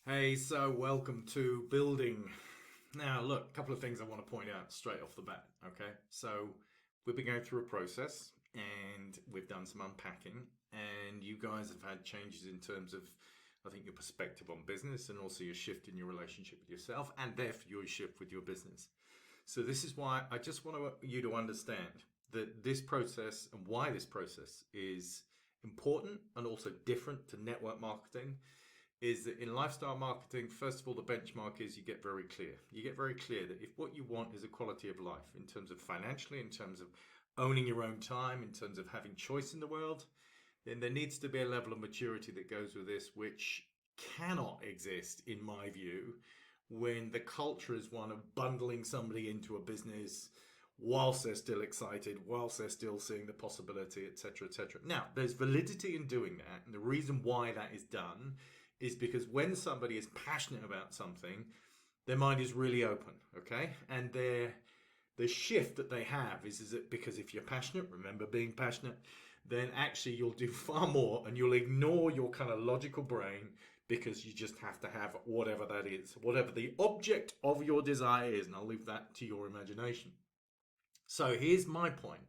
Hey, so welcome to building. Now, look, a couple of things I want to point out straight off the bat. Okay, so we've been going through a process and we've done some unpacking, and you guys have had changes in terms of, I think, your perspective on business and also your shift in your relationship with yourself, and therefore your shift with your business. So, this is why I just want you to understand that this process and why this process is important and also different to network marketing is that in lifestyle marketing, first of all, the benchmark is you get very clear. You get very clear that if what you want is a quality of life in terms of financially, in terms of owning your own time, in terms of having choice in the world, then there needs to be a level of maturity that goes with this, which cannot exist, in my view, when the culture is one of bundling somebody into a business whilst they're still excited, whilst they're still seeing the possibility, etc., etc. Now, there's validity in doing that, and the reason why that is done is because when somebody is passionate about something, their mind is really open, okay? And the shift that they have is that because if you're passionate, remember being passionate, then actually you'll do far more and you'll ignore your kind of logical brain because you just have to have whatever that is, whatever the object of your desire is, and I'll leave that to your imagination. So here's my point.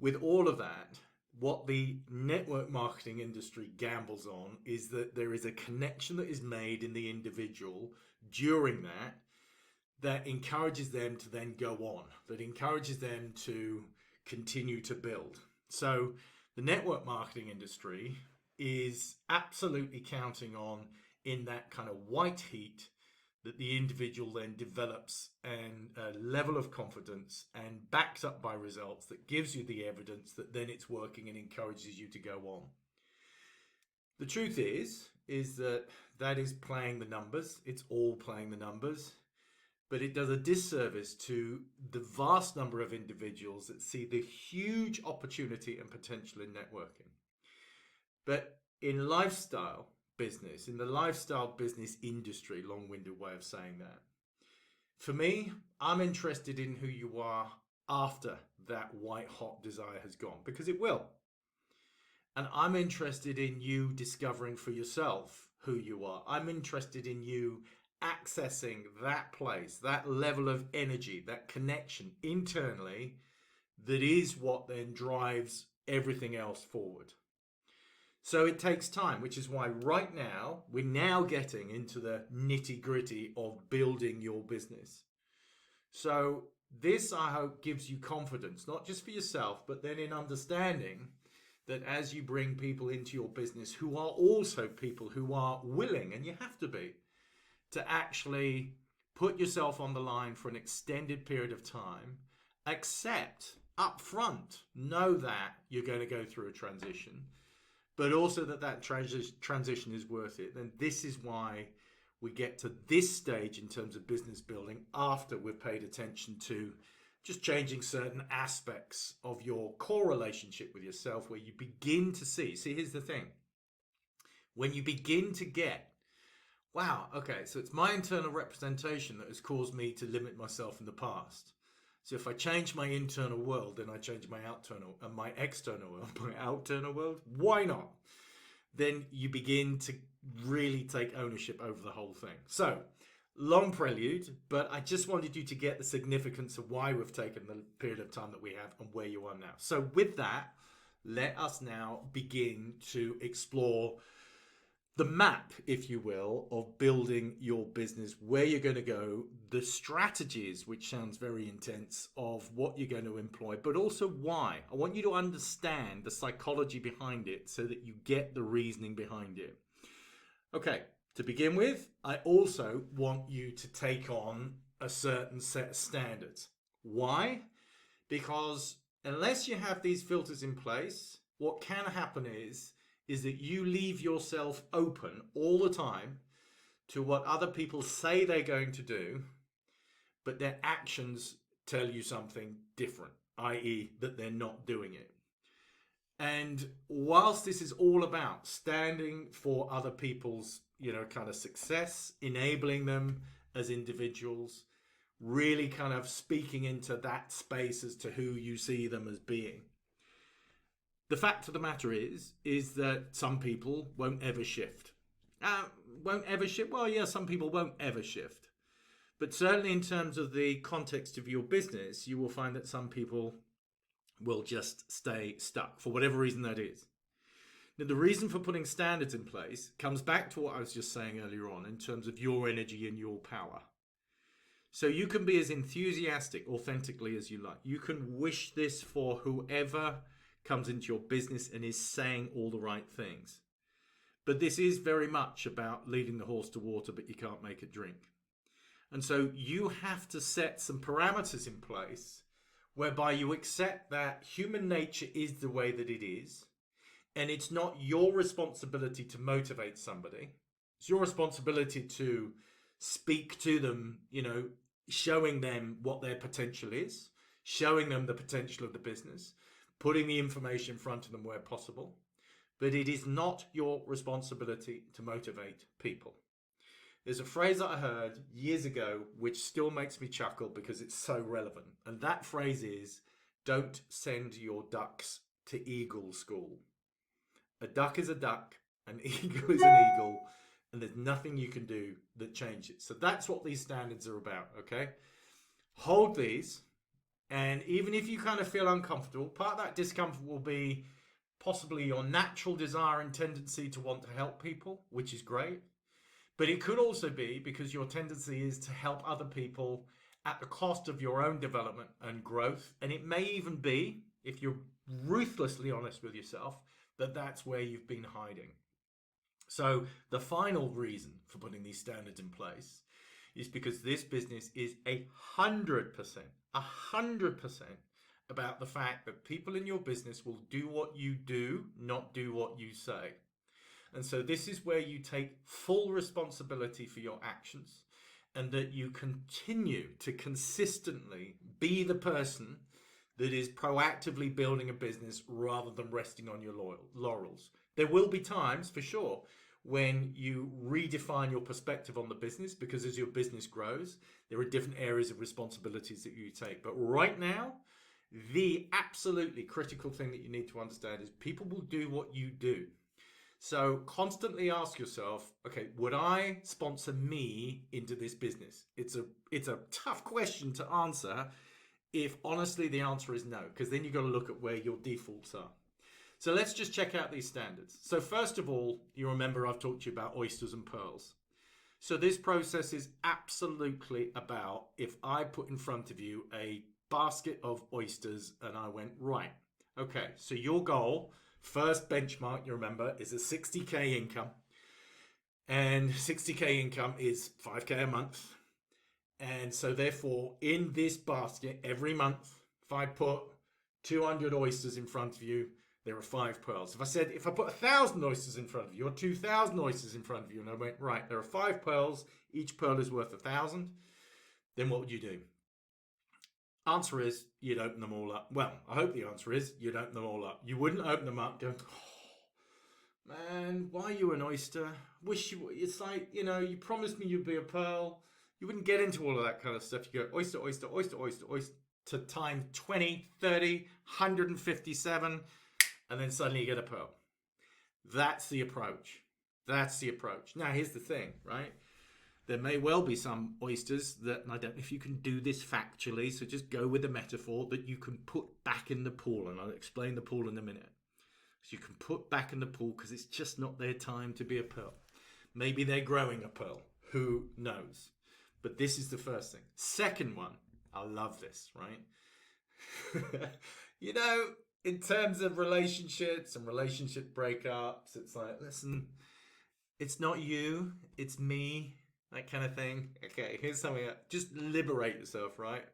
With all of that, what the network marketing industry gambles on is that there is a connection that is made in the individual during that encourages them to then go on, that encourages them to continue to build. So the network marketing industry is absolutely counting on, in that kind of white heat, that the individual then develops a level of confidence and backs up by results that gives you the evidence that then it's working and encourages you to go on. The truth is that is playing the numbers. It's all playing the numbers, but it does a disservice to the vast number of individuals that see the huge opportunity and potential in networking. But in lifestyle business, in the lifestyle business industry, long-winded way of saying that, for me, I'm interested in who you are after that white hot desire has gone, because it will. And I'm interested in you discovering for yourself who you are. I'm interested in you accessing that place, that level of energy, that connection internally, that is what then drives everything else forward. So it takes time, which is why right now, we're now getting into the nitty gritty of building your business. So this, I hope, gives you confidence, not just for yourself, but then in understanding that as you bring people into your business who are also people who are willing, and you have to be, to actually put yourself on the line for an extended period of time, accept up front, know that you're going to go through a transition, but also that transition is worth it. And this is why we get to this stage in terms of business building after we've paid attention to just changing certain aspects of your core relationship with yourself, where you begin to see, here's the thing. When you begin to get, wow, okay, so it's my internal representation that has caused me to limit myself in the past. So if I change my internal world, then I change my external world, my outternal world. Why not? Then you begin to really take ownership over the whole thing. So, long prelude, but I just wanted you to get the significance of why we've taken the period of time that we have and where you are now. So with that, let us now begin to explore the map, if you will, of building your business, where you're going to go, the strategies, which sounds very intense, of what you're going to employ, but also why. I want you to understand the psychology behind it so that you get the reasoning behind it. Okay, to begin with, I also want you to take on a certain set of standards. Why? Because unless you have these filters in place, what can happen is that you leave yourself open all the time to what other people say they're going to do, but their actions tell you something different, i.e. that they're not doing it. And whilst this is all about standing for other people's, kind of success, enabling them as individuals, really kind of speaking into that space as to who you see them as being, the fact of the matter is that some people won't ever shift. Won't ever shift? Well, yeah, some people won't ever shift. But certainly in terms of the context of your business, you will find that some people will just stay stuck for whatever reason that is. Now, the reason for putting standards in place comes back to what I was just saying earlier on in terms of your energy and your power. So you can be as enthusiastic, authentically as you like. You can wish this for whoever comes into your business and is saying all the right things. But this is very much about leading the horse to water, but you can't make it drink. And so you have to set some parameters in place whereby you accept that human nature is the way that it is. And it's not your responsibility to motivate somebody. It's your responsibility to speak to them, showing them what their potential is, showing them the potential of the business, putting the information in front of them where possible. But it is not your responsibility to motivate people. There's a phrase that I heard years ago which still makes me chuckle because it's so relevant. And that phrase is, don't send your ducks to eagle school. A duck is a duck, an eagle is an eagle, and there's nothing you can do that changes. So that's what these standards are about, okay? Hold these, and even if you kind of feel uncomfortable, part of that discomfort will be possibly your natural desire and tendency to want to help people, which is great. But it could also be because your tendency is to help other people at the cost of your own development and growth. And it may even be, if you're ruthlessly honest with yourself, that that's where you've been hiding. So the final reason for putting these standards in place is because this business is 100% about the fact that people in your business will do what you do, not do what you say. And so this is where you take full responsibility for your actions and that you continue to consistently be the person that is proactively building a business rather than resting on your laurels. There will be times, for sure, when you redefine your perspective on the business because as your business grows, there are different areas of responsibilities that you take. But right now, the absolutely critical thing that you need to understand is people will do what you do. So constantly ask yourself, okay, would I sponsor me into this business? It's a tough question to answer if honestly the answer is no, because then you've got to look at where your defaults are. So let's just check out these standards. So first of all, you remember I've talked to you about oysters and pearls. So this process is absolutely about if I put in front of you a basket of oysters and I went, right, okay, so your goal, first benchmark, you remember, is a 60K income. And 60K income is 5K a month. And so therefore, in this basket, every month, if I put 200 oysters in front of you, there are 5 pearls. If I put 1,000 oysters in front of you or 2,000 oysters in front of you, and I went, right, there are 5 pearls, each pearl is worth 1,000, then what would you do? Answer is, you'd open them all up. Well, I hope the answer is, you'd open them all up. You wouldn't open them up going, oh, man, why are you an oyster? It's like, you promised me you'd be a pearl. You wouldn't get into all of that kind of stuff. You go oyster, oyster, oyster, oyster, oyster, times 20, 30, 157, and then suddenly you get a pearl. That's the approach. That's the approach. Now, here's the thing, right? There may well be some oysters that, and I don't know if you can do this factually, so just go with the metaphor, that you can put back in the pool, and I'll explain the pool in a minute. So you can put back in the pool because it's just not their time to be a pearl. Maybe they're growing a pearl. Who knows? But this is the first thing. Second one, I love this, right? In terms of relationships and relationship breakups, it's like, listen, it's not you, it's me, that kind of thing. Okay, here's something, just liberate yourself, right?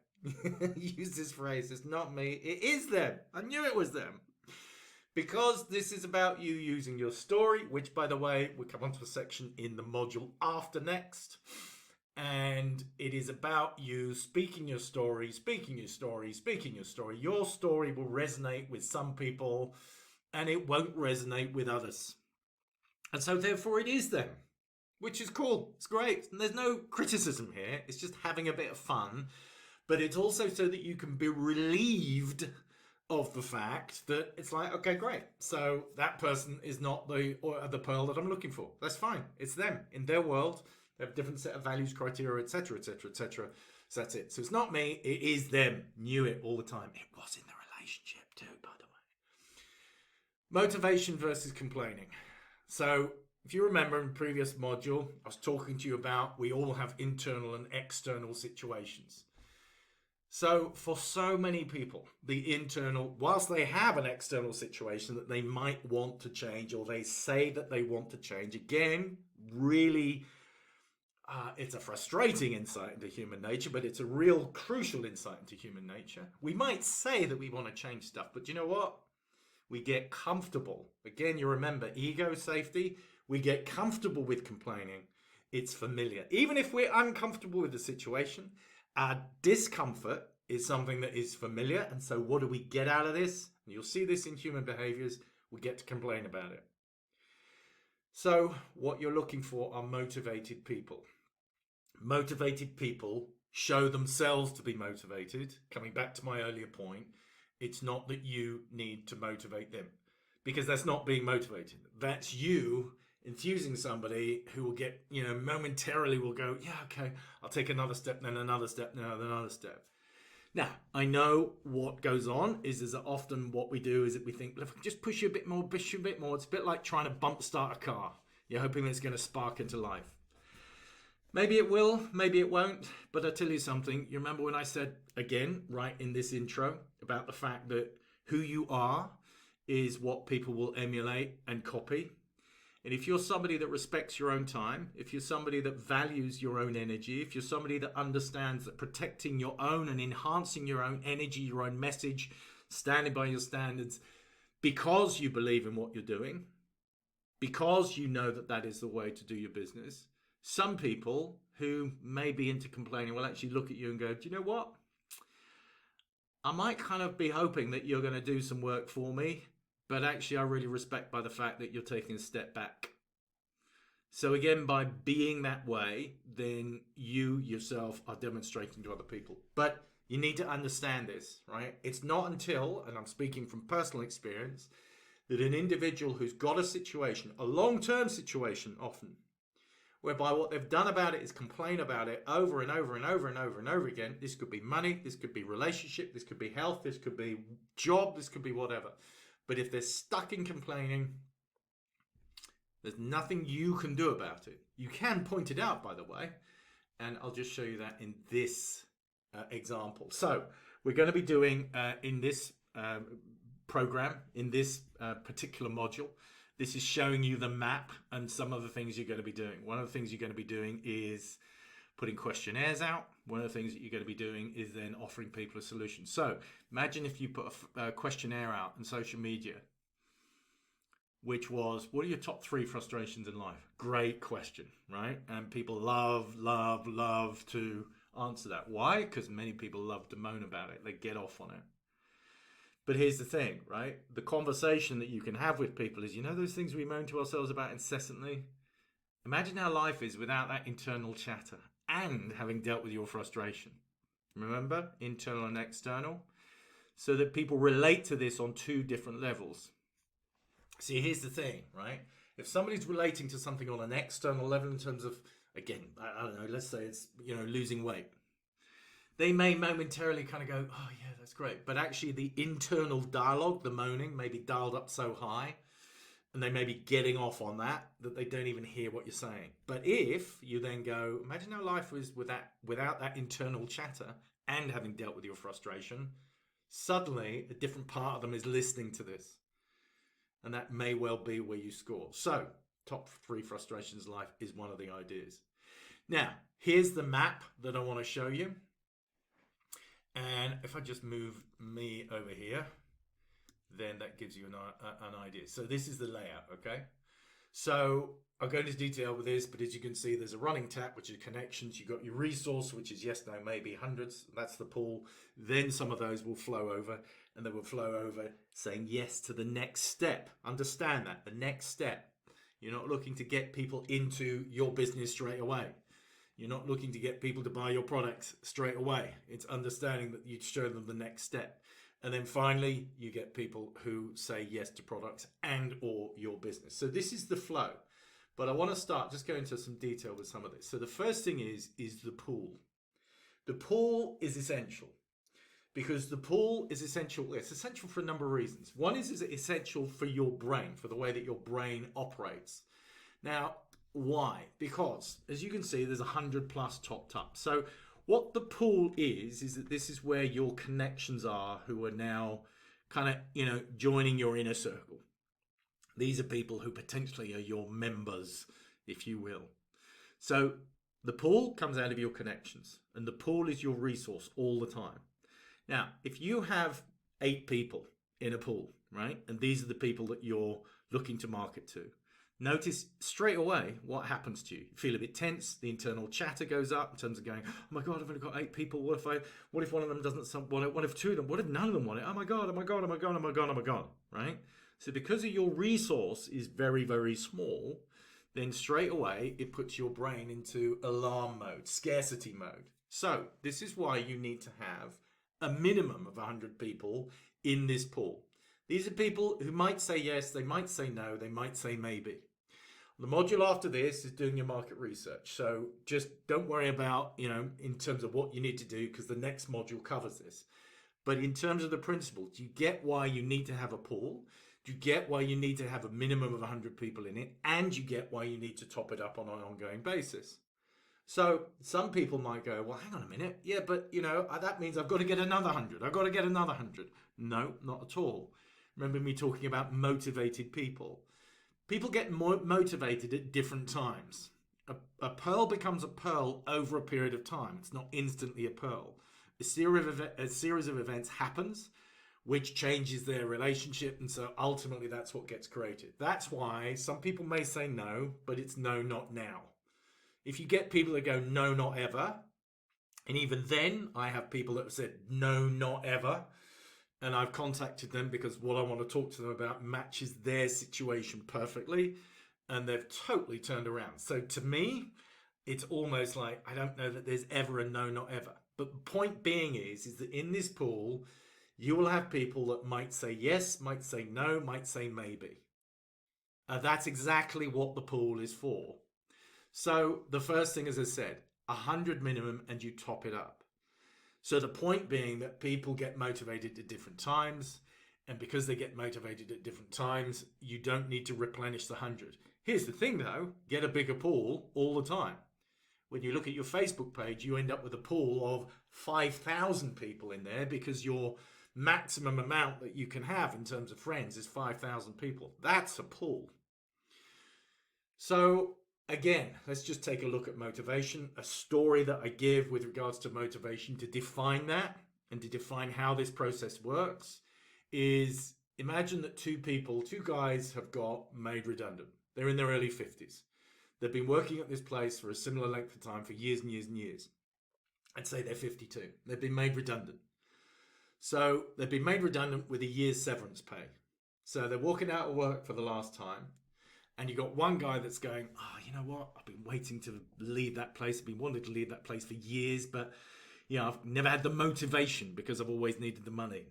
Use this phrase, it's not me, it is them. I knew it was them. Because this is about you using your story, which, by the way, we'll come onto a section in the module after next. And it is about you speaking your story, speaking your story, speaking your story. Your story will resonate with some people and it won't resonate with others. And so therefore it is them, which is cool. It's great. And there's no criticism here. It's just having a bit of fun. But it's also so that you can be relieved of the fact that it's like, okay, great. So that person is not the pearl that I'm looking for. That's fine. It's them in their world. They have a different set of values, criteria, etc., etc., etc. So that's it. So it's not me. It is them. Knew it all the time. It was in the relationship too, by the way. Motivation versus complaining. So if you remember in the previous module, I was talking to you about we all have internal and external situations. So for so many people, the internal, whilst they have an external situation that they might want to change, or they say that they want to change, again, really, it's a frustrating insight into human nature, but it's a real crucial insight into human nature. We might say that we want to change stuff, but you know what? We get comfortable. Again, you remember ego, safety. We get comfortable with complaining. It's familiar. Even if we're uncomfortable with the situation, our discomfort is something that is familiar. And so what do we get out of this? And you'll see this in human behaviors. We get to complain about it. So what you're looking for are motivated people. Motivated people show themselves to be motivated. Coming back to my earlier point, it's not that you need to motivate them, because that's not being motivated. That's you enthusing somebody who will get, momentarily will go, yeah, okay, I'll take another step, then another step, then another step. Now, I know what goes on is that often what we do is that we think, if we just push you a bit more, push you a bit more. It's a bit like trying to bump start a car. You're hoping that it's going to spark into life. Maybe it will, maybe it won't. But I'll tell you something. You remember when I said, again, right in this intro, about the fact that who you are is what people will emulate and copy. And if you're somebody that respects your own time, if you're somebody that values your own energy, if you're somebody that understands that protecting your own and enhancing your own energy, your own message, standing by your standards, because you believe in what you're doing, because you know that that is the way to do your business, some people who may be into complaining will actually look at you and go, do you know what? I might kind of be hoping that you're going to do some work for me, but actually I really respect by the fact that you're taking a step back. So again, by being that way, then you yourself are demonstrating to other people. But you need to understand this, right? It's not until, and I'm speaking from personal experience, that an individual who's got a situation, a long-term situation often, whereby what they've done about it is complain about it over and over and over and over and over again. This could be money, this could be relationship, this could be health, this could be job, this could be whatever. But if they're stuck in complaining, there's nothing you can do about it. You can point it out, by the way, and I'll just show you that in this example. So we're going to be doing in this program, in this particular module, this is showing you the map and some of the things you're going to be doing. One of the things you're going to be doing is putting questionnaires out. One of the things that you're going to be doing is then offering people a solution. So imagine if you put a questionnaire out on social media, which was, what are your top 3 frustrations in life? Great question, right? And people love to answer that. Why? Because many people love to moan about it. They get off on it. But here's the thing, right? The conversation that you can have with people is, those things we moan to ourselves about incessantly? Imagine how life is without that internal chatter and having dealt with your frustration. Remember, internal and external? So that people relate to this on 2 different levels. See, here's the thing, right? If somebody's relating to something on an external level in terms of, again, I don't know, let's say it's, losing weight. They may momentarily kind of go, oh yeah, that's great. But actually the internal dialogue, the moaning, may be dialed up so high, and they may be getting off on that they don't even hear what you're saying. But if you then go, imagine how life was without that internal chatter and having dealt with your frustration, suddenly a different part of them is listening to this. And that may well be where you score. So top 3 frustrations in life is one of the ideas. Now, here's the map that I want to show you. And if I just move me over here, then that gives you an idea. So this is the layout, okay? So I'll go into detail with this, but as you can see, there's a running tap, which is connections. You've got your resource, which is yes, no, maybe, hundreds. That's the pool. Then some of those will flow over, and they will flow over saying yes to the next step. Understand that, the next step. You're not looking to get people into your business straight away. You're not looking to get people to buy your products straight away. It's understanding that you show them the next step. And then finally, you get people who say yes to products and or your business. So this is the flow. But I want to start just go into some detail with some of this. So the first thing is the pool. The pool is essential because the pool is essential. It's essential for a number of reasons. One is essential for your brain, for the way that your brain operates. Now, why? Because as you can see, there's 100 plus topped up. So what the pool is that this is where your connections are who are now kind of, joining your inner circle. These are people who potentially are your members, if you will. So the pool comes out of your connections, and the pool is your resource all the time. Now, if you have 8 people in a pool, right, and these are the people that you're looking to market to, notice straight away what happens to you. You feel a bit tense. The internal chatter goes up in terms of going, oh my God, I've only got 8 people. What if one of them doesn't want it? What if 2 of them? What if none of them want it? Oh my God, oh my God, oh my God, oh my God, oh my God, right? So because of your resource is very, very small, then straight away it puts your brain into alarm mode, scarcity mode. So this is why you need to have a minimum of 100 people in this pool. These are people who might say yes, they might say no, they might say maybe. The module after this is doing your market research. So just don't worry about, in terms of what you need to do, because the next module covers this. But in terms of the principles, you get why you need to have a pool. You get why you need to have a minimum of 100 people in it, and you get why you need to top it up on an ongoing basis. So some people might go, well, hang on a minute. Yeah, but that means I've got to get another 100. I've got to get another 100. No, not at all. Remember me talking about motivated people. People get motivated at different times. A pearl becomes a pearl over a period of time. It's not instantly a pearl. A series of events happens, which changes their relationship, and so ultimately that's what gets created. That's why some people may say no, but it's no, not now. If you get people that go no, not ever, and even then I have people that have said no, not ever, and I've contacted them because what I want to talk to them about matches their situation perfectly, and they've totally turned around. So to me, it's almost like I don't know that there's ever a no, not ever. But the point being is that in this pool, you will have people that might say yes, might say no, might say maybe. That's exactly what the pool is for. So the first thing, as I said, 100 minimum, and you top it up. So the point being that people get motivated at different times, and because they get motivated at different times, you don't need to replenish the 100. Here's the thing though, get a bigger pool all the time. When you look at your Facebook page, you end up with a pool of 5,000 people in there because your maximum amount that you can have in terms of friends is 5,000 people. That's a pool. So again, let's just take a look at motivation. A story that I give with regards to motivation to define that and to define how this process works is, imagine that 2 guys have got made redundant. They're in their early 50s. They've been working at this place for a similar length of time for years and years and years. I'd say they're 52. They've been made redundant. So they've been made redundant with a year's severance pay. So they're walking out of work for the last time. And you got one guy that's going, oh, you know what? I've been waiting to leave that place. I've been wanting to leave that place for years, but I've never had the motivation because I've always needed the money.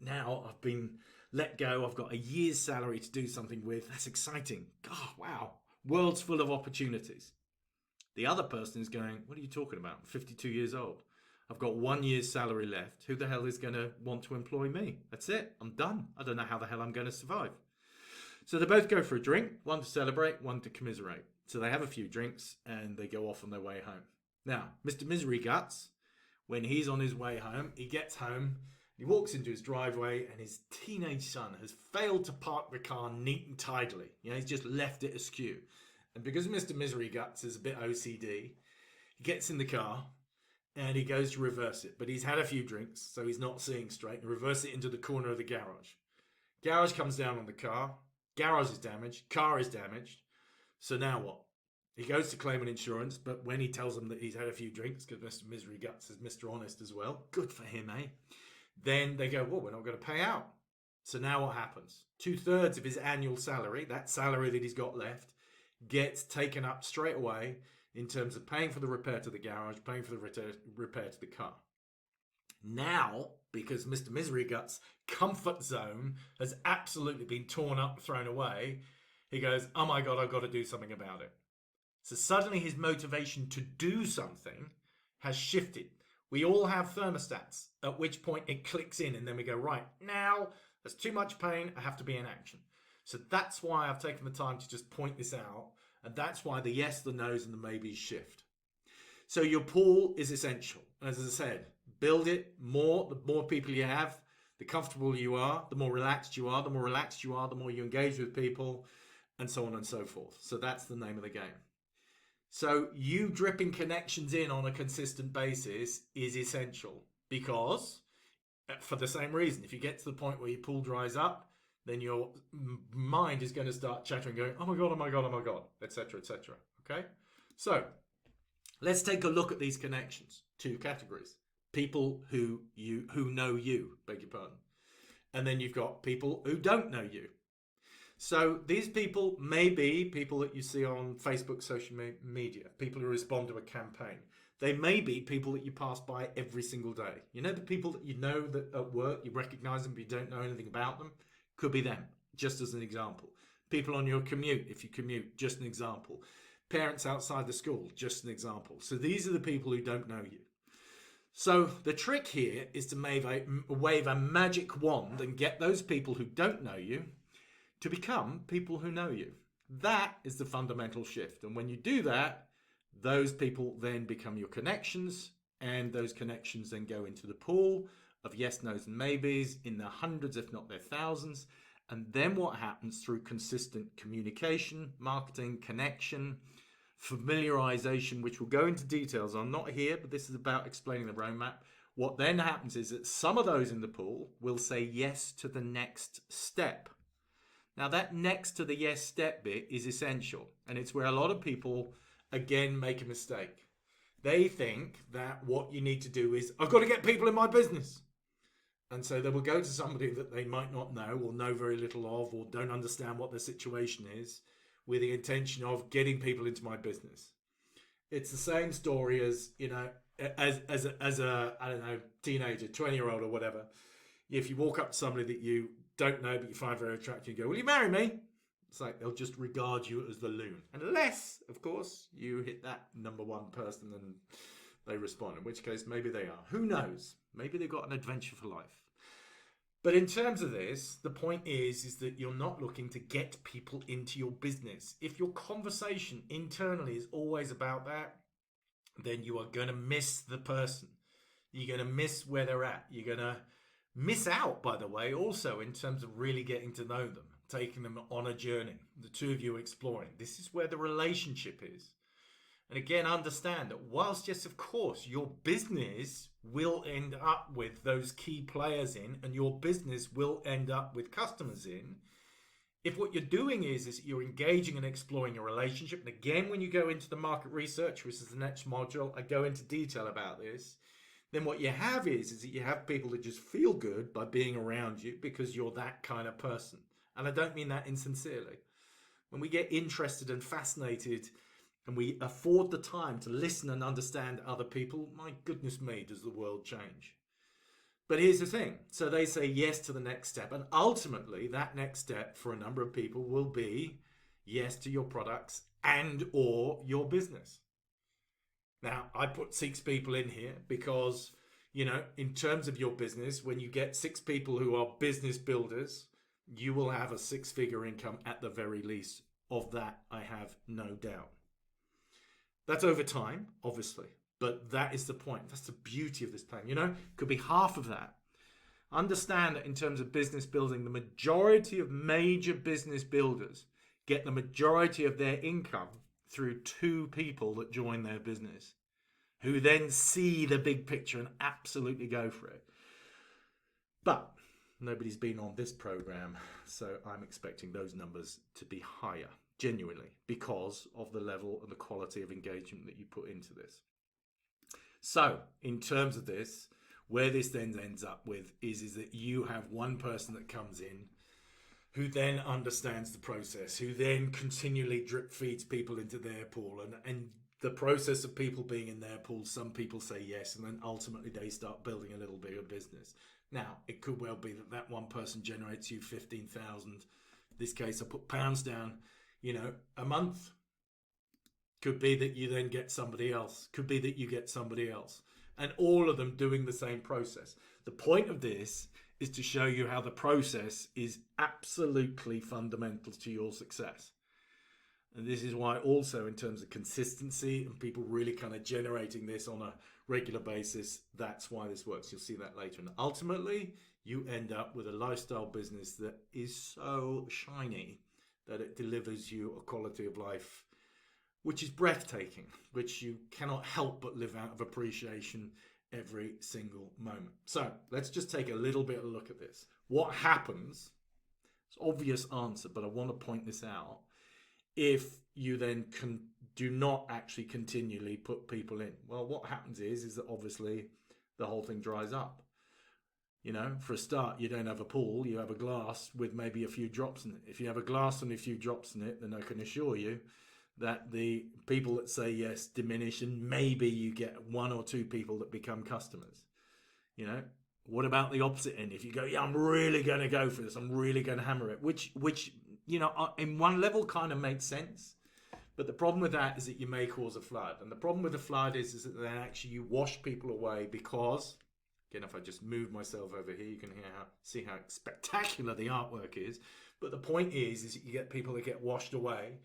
Now I've been let go. I've got a year's salary to do something with. That's exciting. Oh, wow. World's full of opportunities. The other person is going, what are you talking about? I'm 52 years old. I've got 1 year's salary left. Who the hell is going to want to employ me? That's it. I'm done. I don't know how the hell I'm going to survive. So they both go for a drink, one to celebrate, one to commiserate. So they have a few drinks and they go off on their way home. Now, Mr. Misery Guts, when he's on his way home, he gets home, he walks into his driveway and his teenage son has failed to park the car neat and tidily. He's just left it askew. And because Mr. Misery Guts is a bit OCD, he gets in the car and he goes to reverse it. But he's had a few drinks, so he's not seeing straight, and reverse it into the corner of the garage. Garage comes down on the car. Garage is damaged. Car is damaged. So now what? He goes to claim an insurance, but when he tells them that he's had a few drinks, because Mr. Misery Guts is Mr. Honest as well, good for him, eh? Then they go, well, we're not going to pay out. So now what happens? 2/3 of his annual salary, that salary that he's got left, gets taken up straight away in terms of paying for the repair to the garage, paying for the repair to the car. Now, because Mr. Misery Guts' comfort zone has absolutely been torn up, thrown away, he goes, oh my God, I've got to do something about it. So suddenly his motivation to do something has shifted. We all have thermostats, at which point it clicks in and then we go, right, now there's too much pain, I have to be in action. So that's why I've taken the time to just point this out. And that's why the yes, the no's, and the maybes shift. So your pool is essential. As I said, build it more. The more people you have, the comfortable you are, the more relaxed you are. The more relaxed you are, the more you engage with people, and so on and so forth. So that's the name of the game. So you dripping connections in on a consistent basis is essential, because for the same reason, if you get to the point where your pool dries up, then your mind is going to start chattering, going, oh my God, oh my God, oh my God, etc., etc. Okay? So let's take a look at these connections. Two categories. People who know you, beg your pardon. And then you've got people who don't know you. So these people may be people that you see on Facebook, social media, people who respond to a campaign. They may be people that you pass by every single day. You know, the people that you know that at work, you recognize them, but you don't know anything about them. Could be them, just as an example. People on your commute, if you commute, just an example. Parents outside the school, just an example. So these are the people who don't know you. So the trick here is to wave a magic wand and get those people who don't know you to become people who know you. That is the fundamental shift. And when you do that, those people then become your connections, and those connections then go into the pool of yes, no's, and maybes in the hundreds, if not their thousands. And then what happens through consistent communication, marketing, connection, familiarization, which we'll go into details on, not here, but this is about explaining the roadmap. What then happens is that some of those in the pool will say yes to the next step. Now that next to the yes step bit is essential, and it's where a lot of people again make a mistake. They think that what you need to do is, I've got to get people in my business. And so they will go to somebody that they might not know or know very little of, or don't understand what their situation is, with the intention of getting people into my business. It's the same story as, you know, as a I don't know, teenager, 20-year-old or whatever. If you walk up to somebody that you don't know but you find very attractive, you go, will you marry me? It's like they'll just regard you as the loon. Unless, of course, you hit that number one person and they respond, in which case maybe they are. Who knows? Maybe they've got an adventure for life. But in terms of this, the point is that you're not looking to get people into your business. If your conversation internally is always about that, then you are going to miss the person. You're going to miss where they're at. You're going to miss out, by the way, also in terms of really getting to know them, taking them on a journey, the two of you exploring. This is where the relationship is. And again, understand that whilst, yes, of course, your business will end up with those key players in, and your business will end up with customers in, if what you're doing is you're engaging and exploring a relationship, and again, when you go into the market research, which is the next module, I go into detail about this, then what you have is that you have people that just feel good by being around you because you're that kind of person. And I don't mean that insincerely. When we get interested and fascinated and we afford the time to listen and understand other people, my goodness me, does the world change. But here's the thing. So they say yes to the next step. And ultimately, that next step for a number of people will be yes to your products and or your business. Now, I put 6 people in here because, you know, in terms of your business, when you get 6 people who are business builders, you will have a 6-figure income at the very least. Of that, I have no doubt. That's over time, obviously, but that is the point. That's the beauty of this plan. You know, it could be half of that. Understand that in terms of business building, the majority of major business builders get the majority of their income through 2 people that join their business, who then see the big picture and absolutely go for it. But nobody's been on this program, so I'm expecting those numbers to be higher, genuinely, because of the level and the quality of engagement that you put into this. So in terms of this, where this then ends up with is that you have one person that comes in who then understands the process, who then continually drip feeds people into their pool, and the process of people being in their pool, some people say yes, and then ultimately they start building a little bigger business. Now, it could well be that that one person generates you 15,000. In this case, I put pounds down, a month. Could be that you then get somebody else. Could be that you get somebody else. And all of them doing the same process. The point of this is to show you how the process is absolutely fundamental to your success. And this is why also in terms of consistency and people really kind of generating this on a regular basis, that's why this works. You'll see that later. And ultimately, you end up with a lifestyle business that is so shiny that it delivers you a quality of life which is breathtaking, which you cannot help but live out of appreciation every single moment. So let's just take a little bit of a look at this. What happens? It's an obvious answer, but I want to point this out. If you then do not actually continually put people in, well, what happens is that obviously the whole thing dries up. For a start, you don't have a pool, you have a glass with maybe a few drops in it. If you have a glass and a few drops in it, then I can assure you that the people that say yes diminish, and maybe you get one or two people that become customers. What about the opposite end? If you go, yeah, I'm really going to go for this, I'm really going to hammer it, which in one level kind of makes sense. But the problem with that is that you may cause a flood. And the problem with the flood is that then actually you wash people away because, again, if I just move myself over here, you can see how spectacular the artwork is. But the point is that you get people that get washed away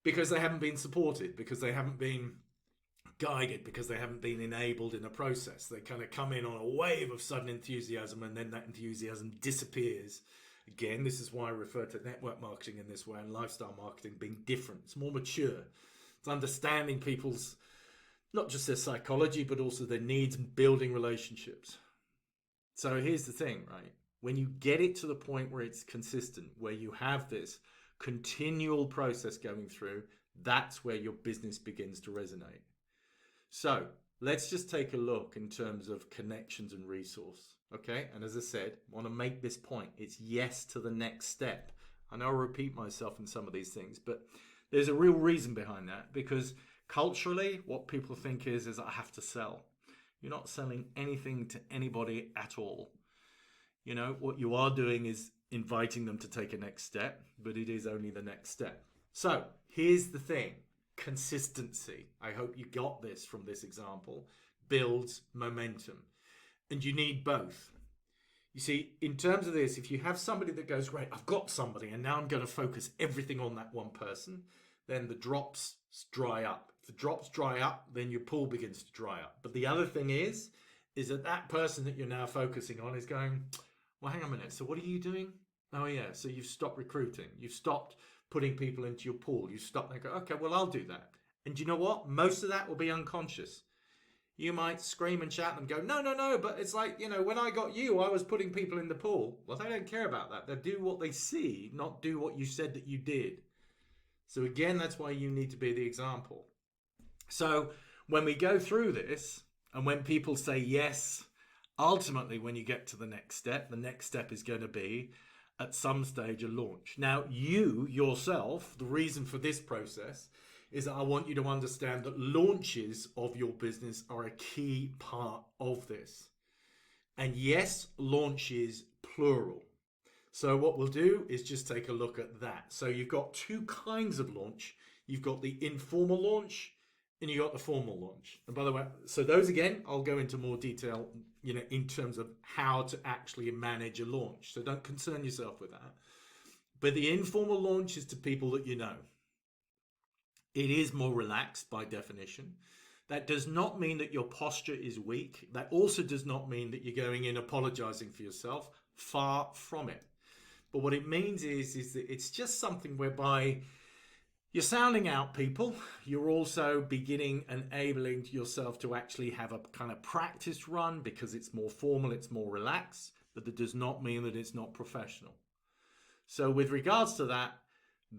because they haven't been supported, because they haven't been guided, because they haven't been enabled in a process. They kind of come in on a wave of sudden enthusiasm, and then that enthusiasm disappears. Again, this is why I refer to network marketing in this way and lifestyle marketing being different. It's more mature. It's understanding people's, not just their psychology, but also their needs and building relationships. So here's the thing, right? When you get it to the point where it's consistent, where you have this continual process going through, that's where your business begins to resonate. So let's just take a look in terms of connections and resource. Okay, and as I said, I want to make this point. It's yes to the next step. I know I repeat myself in some of these things, but there's a real reason behind that, because culturally, what people think is I have to sell. You're not selling anything to anybody at all. What you are doing is inviting them to take a next step, but it is only the next step. So here's the thing. Consistency. I hope you got this from this example. Builds momentum. And you need both. You see, in terms of this, if you have somebody that goes, great, I've got somebody, and now I'm going to focus everything on that one person, then the drops dry up. If the drops dry up, then your pool begins to dry up. But the other thing is that person that you're now focusing on is going, well, hang on a minute. So what are you doing? Oh, yeah. So you've stopped recruiting. You've stopped putting people into your pool. You stop and go, okay, well, I'll do that. And you know what? Most of that will be unconscious. You might scream and shout and go, no, but it's like, when I got you, I was putting people in the pool. Well, they don't care about that. They do what they see, not do what you said that you did. So again, that's why you need to be the example. So when we go through this, and when people say yes, ultimately, when you get to the next step is going to be at some stage a launch. Now, you yourself, the reason for this process is that I want you to understand that launches of your business are a key part of this. And yes, launches plural. So what we'll do is just take a look at that. So you've got two kinds of launch. You've got the informal launch and you got the formal launch. And by the way, so those again, I'll go into more detail, in terms of how to actually manage a launch. So don't concern yourself with that. But the informal launch is to people that you know. It is more relaxed by definition. That does not mean that your posture is weak. That also does not mean that you're going in apologizing for yourself. Far from it. But what it means is that it's just something whereby you're sounding out people. You're also beginning enabling yourself to actually have a kind of practice run because it's more formal, it's more relaxed, but that does not mean that it's not professional. So with regards to that,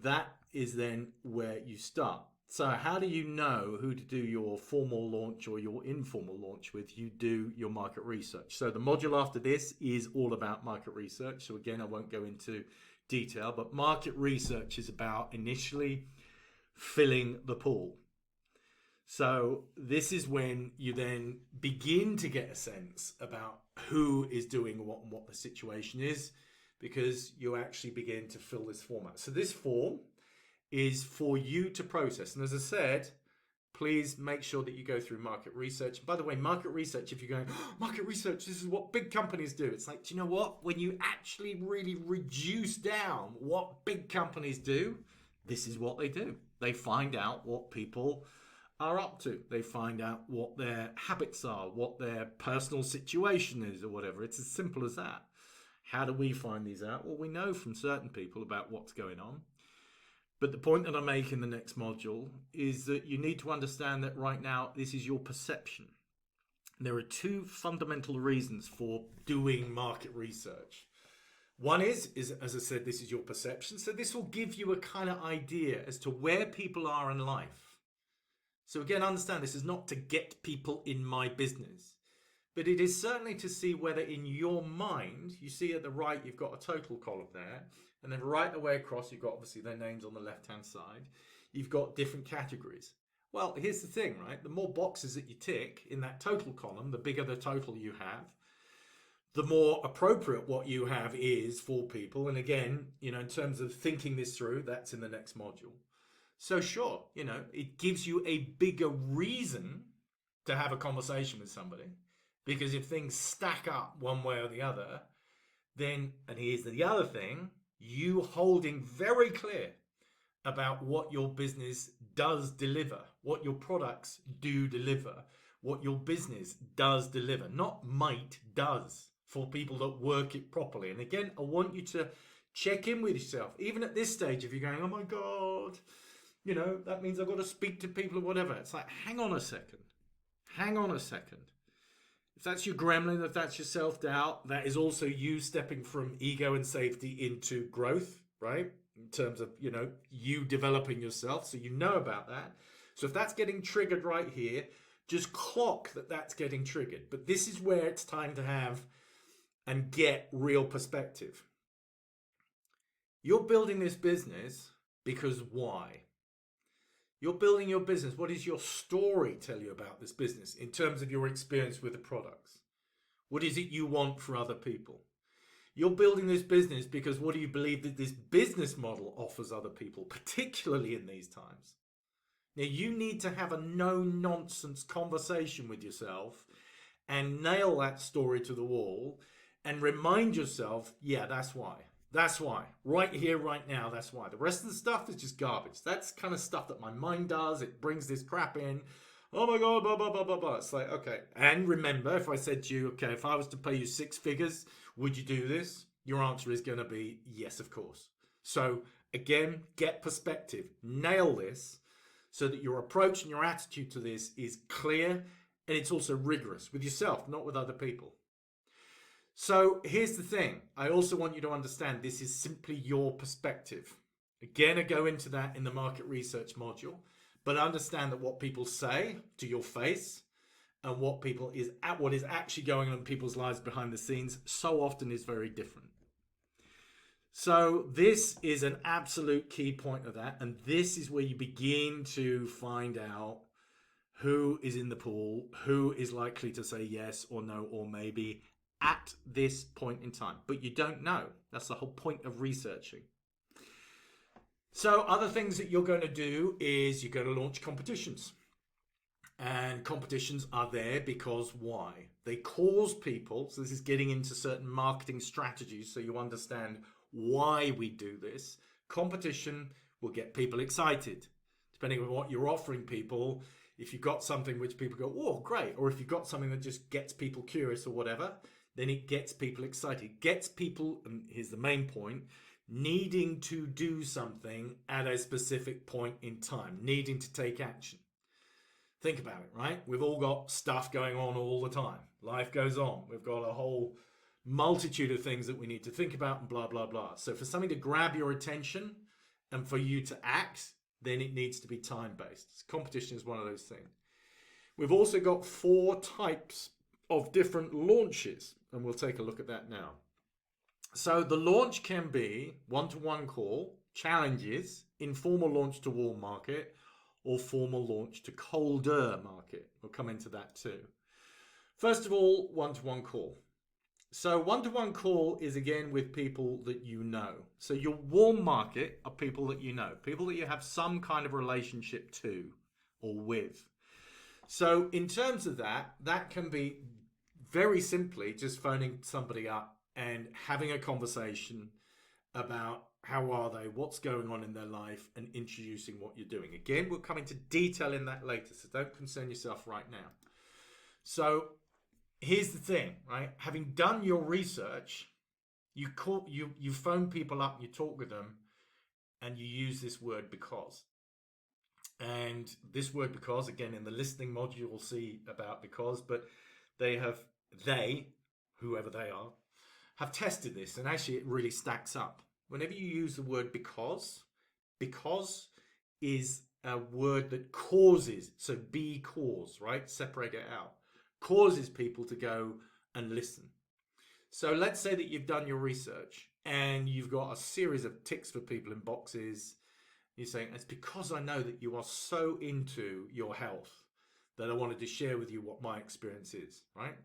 that is then where you start. So how do you know who to do your formal launch or your informal launch with? You do your market research. So the module after this is all about market research. So again, I won't go into detail, but market research is about initially filling the pool. So this is when you then begin to get a sense about who is doing what and what the situation is, because you actually begin to fill this format. So this form is for you to process. And as I said, please make sure that you go through market research. And by the way, market research, if you're going, oh, market research, this is what big companies do. It's like, do you know what? When you actually really reduce down what big companies do, this is what they do. They find out what people are up to. They find out what their habits are, what their personal situation is, or whatever. It's as simple as that. How do we find these out? Well, we know from certain people about what's going on. But the point that I make in the next module is that you need to understand that right now, this is your perception. There are two fundamental reasons for doing market research. One is, as I said, this is your perception. So this will give you a kind of idea as to where people are in life. So again, understand this is not to get people in my business, but it is certainly to see whether in your mind, you see at the right, you've got a total column there, and then right the way across, you've got obviously their names on the left-hand side. You've got different categories. Well, here's the thing, right? The more boxes that you tick in that total column, the bigger the total you have, the more appropriate what you have is for people. And again, in terms of thinking this through, that's in the next module. So sure, it gives you a bigger reason to have a conversation with somebody, because if things stack up one way or the other, then, and here's the other thing, you holding very clear about what your business does deliver, what your products do deliver, what your business does deliver, not might, does, for people that work it properly. And again, I want you to check in with yourself, even at this stage, if you're going, oh my God, that means I've got to speak to people or whatever. It's like, hang on a second. If that's your gremlin, if that's your self-doubt, that is also you stepping from ego and safety into growth, right? In terms of, you developing yourself. So you know about that. So if that's getting triggered right here, just clock that that's getting triggered. But this is where it's time to have and get real perspective. You're building this business because why? You're building your business. What does your story tell you about this business in terms of your experience with the products? What is it you want for other people? You're building this business because what do you believe that this business model offers other people, particularly in these times? Now, you need to have a no-nonsense conversation with yourself and nail that story to the wall and remind yourself, yeah, that's why. That's why. Right here, right now, that's why. The rest of the stuff is just garbage. That's kind of stuff that my mind does. It brings this crap in. Oh my God, blah, blah, blah, blah, blah. It's like, okay. And remember, if I said to you, okay, if I was to pay you 6 figures, would you do this? Your answer is going to be yes, of course. So again, get perspective. Nail this so that your approach and your attitude to this is clear, and it's also rigorous with yourself, not with other people. So here's the thing. I also want you to understand this is simply your perspective. Again, I go into that in the market research module, but understand that what people say to your face and what is actually going on in people's lives behind the scenes so often is very different. So this is an absolute key point of that. And this is where you begin to find out who is in the pool, who is likely to say yes or no or maybe at this point in time. But you don't know. That's the whole point of researching. So other things that you're going to do is you're going to launch competitions. And competitions are there because why? They cause people, so this is getting into certain marketing strategies so you understand why we do this. Competition will get people excited. Depending on what you're offering people, if you've got something which people go, oh, great. Or if you've got something that just gets people curious or whatever, then it gets people excited. Gets people, and here's the main point, needing to do something at a specific point in time, needing to take action. Think about it, right? We've all got stuff going on all the time. Life goes on. We've got a whole multitude of things that we need to think about and blah, blah, blah. So for something to grab your attention and for you to act, then it needs to be time-based. Competition is one of those things. We've also got 4 types of different launches, and we'll take a look at that now. So the launch can be one-to-one call, challenges, informal launch to warm market, or formal launch to colder market. We'll come into that too. First of all, one-to-one call. So one-to-one call is again with people that you know. So your warm market are people that you know, people that you have some kind of relationship to or with. So in terms of that, that can be very simply just phoning somebody up and having a conversation about how are they, what's going on in their life, and introducing what you're doing. Again, we'll come into detail in that later, so don't concern yourself right now. So here's the thing, right? Having done your research, you phone people up, you talk with them, and you use this word because. And this word because, again, in the listening module, you'll see about because, but whoever they are, have tested this, and actually it really stacks up. Whenever you use the word because is a word that causes, so be cause, right? Separate it out. Causes people to go and listen. So let's say that you've done your research and you've got a series of ticks for people in boxes. You're saying, it's because I know that you are so into your health that I wanted to share with you what my experience is, right?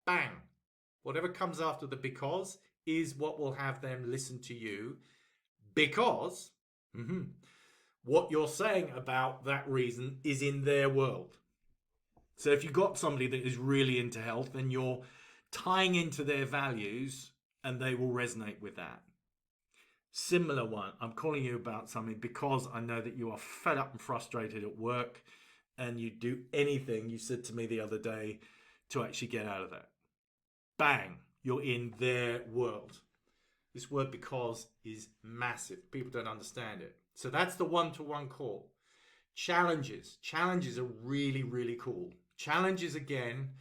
Bang. Whatever comes after the because is what will have them listen to you, because what you're saying about that reason is in their world. So if you've got somebody that is really into health, then you're tying into their values and they will resonate with that. Similar one, I'm calling you about something because I know that you are fed up and frustrated at work and you do anything, you said to me the other day, to actually get out of that. Bang, you're in their world. This word because is massive. People don't understand it. So that's the one-to-one call. Challenges. Challenges are really, really cool. Challenges, again,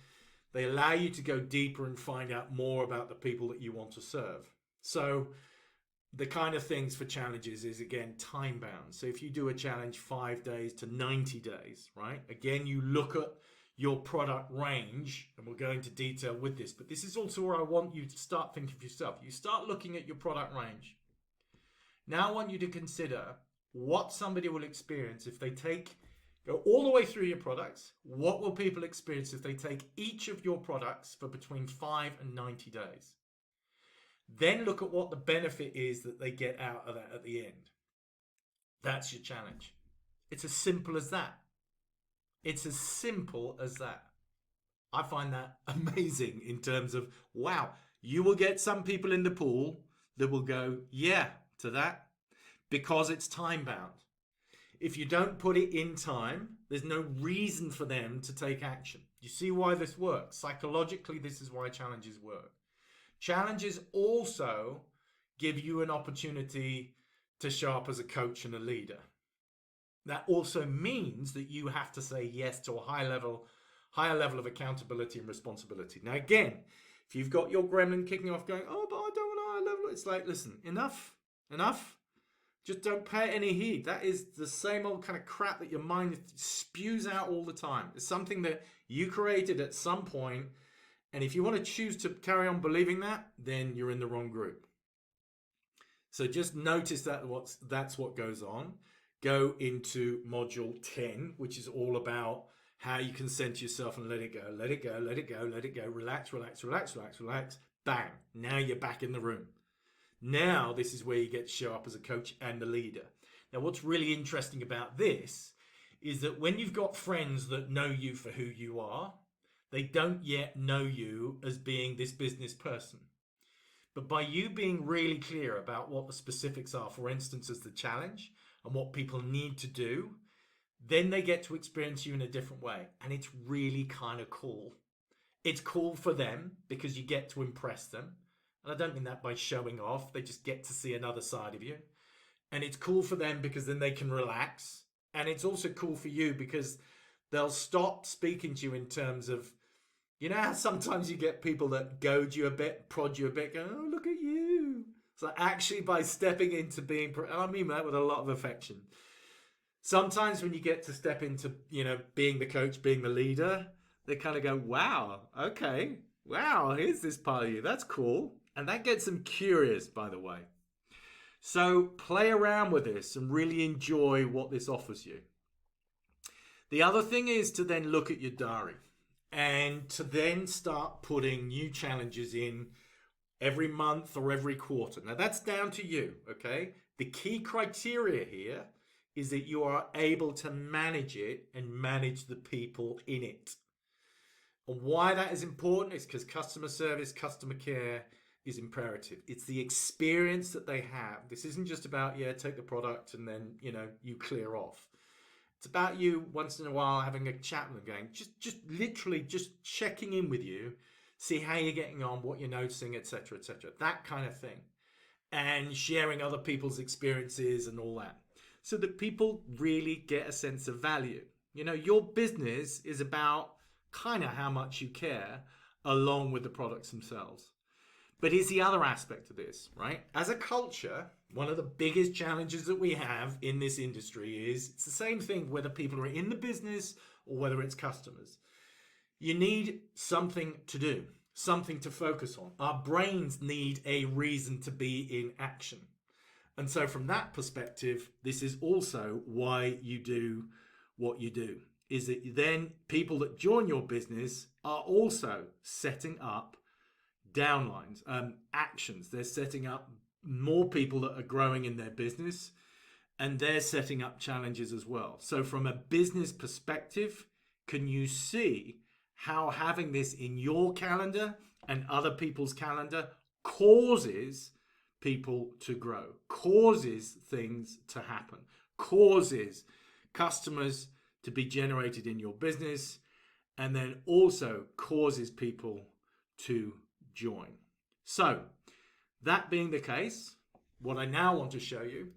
they allow you to go deeper and find out more about the people that you want to serve. So the kind of things for challenges is, again, time bound. So if you do a challenge 5 days to 90 days, right? Again, you look at your product range, and we'll go into detail with this, but this is also where I want you to start thinking for yourself. You start looking at your product range. Now I want you to consider what somebody will experience if they go all the way through your products. What will people experience if they take each of your products for between 5 and 90 days? Then look at what the benefit is that they get out of that at the end. That's your challenge. It's as simple as that. It's as simple as that. I find that amazing in terms of, wow, you will get some people in the pool that will go, yeah, to that, because it's time bound. If you don't put it in time, there's no reason for them to take action. You see why this works? Psychologically, this is why challenges work. Challenges also give you an opportunity to show up as a coach and a leader. That also means that you have to say yes to a higher level of accountability and responsibility. Now, again, if you've got your gremlin kicking off going, oh, but I don't want a higher level, it's like, listen, enough. Just don't pay any heed. That is the same old kind of crap that your mind spews out all the time. It's something that you created at some point, and if you want to choose to carry on believing that, then you're in the wrong group. So just notice that's what goes on. Go into module 10, which is all about how you can center yourself and let it go, let it go, let it go, let it go, relax, relax, relax, relax, relax, bang. Now you're back in the room. Now this is where you get to show up as a coach and a leader. Now what's really interesting about this is that when you've got friends that know you for who you are, they don't yet know you as being this business person. But by you being really clear about what the specifics are, for instance, as the challenge, and what people need to do, then they get to experience you in a different way. And it's really kind of cool. It's cool for them because you get to impress them. And I don't mean that by showing off. They just get to see another side of you. And it's cool for them because then they can relax. And it's also cool for you because they'll stop speaking to you in terms of, you know how sometimes you get people that goad you a bit, prod you a bit, go, oh, look at you. So actually by stepping into being, and I mean that with a lot of affection. Sometimes when you get to step into, being the coach, being the leader, they kind of go, wow, okay, wow, here's this part of you. That's cool. And that gets them curious, by the way. So play around with this and really enjoy what this offers you. The other thing is to then look at your diary and to then start putting new challenges in every month or every quarter. Now that's down to you, okay? The key criteria here is that you are able to manage it and manage the people in it. And why that is important is because customer service, customer care is imperative. It's the experience that they have. This isn't just about, yeah, take the product and then, you clear off. It's about you once in a while having a chat with them, going, just literally just checking in with you, see how you're getting on, what you're noticing, etc., etc. That kind of thing. And sharing other people's experiences and all that. So that people really get a sense of value. Your business is about kind of how much you care along with the products themselves. But here's the other aspect of this, right? As a culture, one of the biggest challenges that we have in this industry is it's the same thing whether people are in the business or whether it's customers. You need something to do, something to focus on. Our brains need a reason to be in action. And so from that perspective, this is also why you do what you do, is that then people that join your business are also setting up downlines, actions. They're setting up more people that are growing in their business, and they're setting up challenges as well. So from a business perspective, can you see how having this in your calendar and other people's calendar causes people to grow, causes things to happen, causes customers to be generated in your business, and then also causes people to join. So that being the case, what I now want to show you